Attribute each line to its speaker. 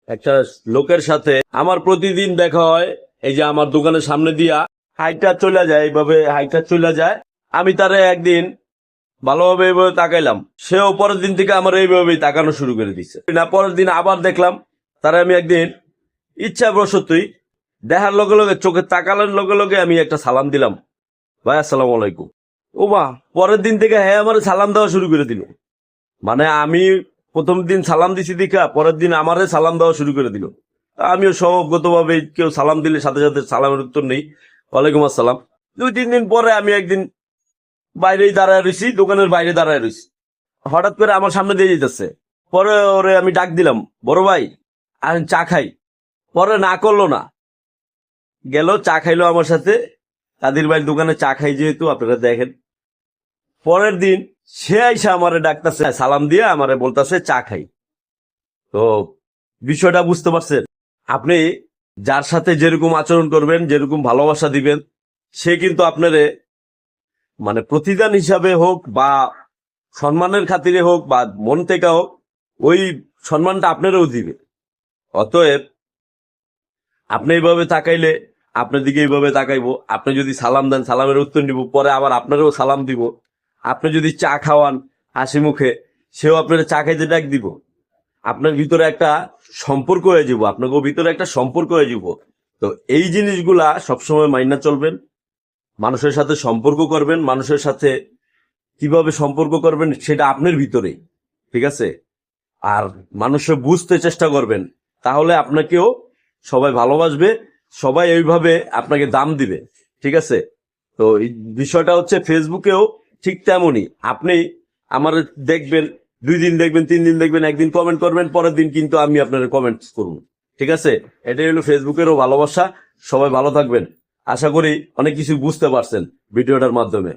Speaker 1: একটা লোকের সাথে আমার প্রতিদিন দেখা হয়, এই যে আমার দোকানের সামনে দিয়া হাইটা চলে যায়, এইভাবে হাইটা চলে যায়। আমি তারে একদিন ভালোভাবে এইভাবে তাকাইলাম, সেও পরের দিন থেকে আমার এইভাবেই তাকানো শুরু করে দিচ্ছে। না, পরের দিন আবার দেখলাম তারা, আমি একদিন ইচ্ছাবশতই দেখার লগে লগে, চোখে তাকানোর লগে লগে আমি একটা সালাম দিলাম, ভাই আসসালামু আলাইকুম। ও মা, পরের দিন থেকে হ্যাঁ আমার সালাম দেওয়া শুরু করে দিল। মানে আমি প্রথম দিন সালাম দিছি দেখা পরের দিন আমারে সালাম দেওয়া শুরু করে দিল। আমিও স্বভাবগত ভাবে কেউ সালাম দিলে সাথে সাথে সালামের উত্তর নেই, ওয়ালাইকুম আসসালাম। 2-3 দিন পরে আমি একদিন বাইরেই দাঁড়ায় রয়েছি, দোকানের বাইরে দাঁড়ায় রয়েছি, হঠাৎ করে আমার সামনে দিয়ে যেতেছে। পরে ওরে আমি ডাক দিলাম, বড় ভাই আর চা খাই। পরে না করলো না, গেল চা খাইলো আমার সাথে। কাদির ভাইয়ের দোকানে চা খাই যেহেতু, আপনারা দেখেন। পরের দিন সে আইসা আমারে ডাকতেছে, সালাম দিয়ে আমারে বলতেছে চা খাই। তো বিষয়টা বুঝতে পারছেন? আপনি যার সাথে যেরকম আচরণ করবেন, যেরকম ভালোবাসা দিবেন, সে কিন্তু আপনারে মানে প্রতিদান হিসাবে হোক বা সম্মানের খাতিরে হোক বা মন থেকে হোক, ওই সম্মানটা আপনারও দিবে। অতএব আপনি এইভাবে তাকাইলে আপনার দিকে এইভাবে তাকাইবো। আপনি যদি সালাম দেন, সালামের উত্তর নিব, পরে আবার আপনারও সালাম দিব। আপনি যদি চা খাওয়ান হাসি মুখে, সেও আপনার চা খাইতে ডাক দিব। আপনার ভিতরে একটা সম্পর্ক হয়ে যাব, আপনাকে ভিতরে একটা সম্পর্ক হয়ে যাব। তো এই জিনিসগুলা সবসময় মাইনা চলবেন। মানুষের সাথে সম্পর্ক করবেন, মানুষের সাথে কিভাবে সম্পর্ক করবেন সেটা আপনার ভিতরেই, ঠিক আছে? আর মানুষের বুঝতে চেষ্টা করবেন, তাহলে আপনাকেও সবাই ভালোবাসবে, সবাই এইভাবে আপনাকে দাম দিবে, ঠিক আছে? তো এই বিষয়টা হচ্ছে ফেসবুকেও ঠিক তেমনই। আপনি আমার দেখবেন, 2 দিন দেখবেন, 3 দিন দেখবেন, একদিন কমেন্ট করবেন, পরের দিন কিন্তু আমি আপনার কমেন্ট করব, ঠিক আছে? এটাই হলো ফেসবুকেরও ভালোবাসা। সবাই ভালো থাকবেন। আশা করি অনেক কিছু বুঝতে পারছেন ভিডিওটার মাধ্যমে।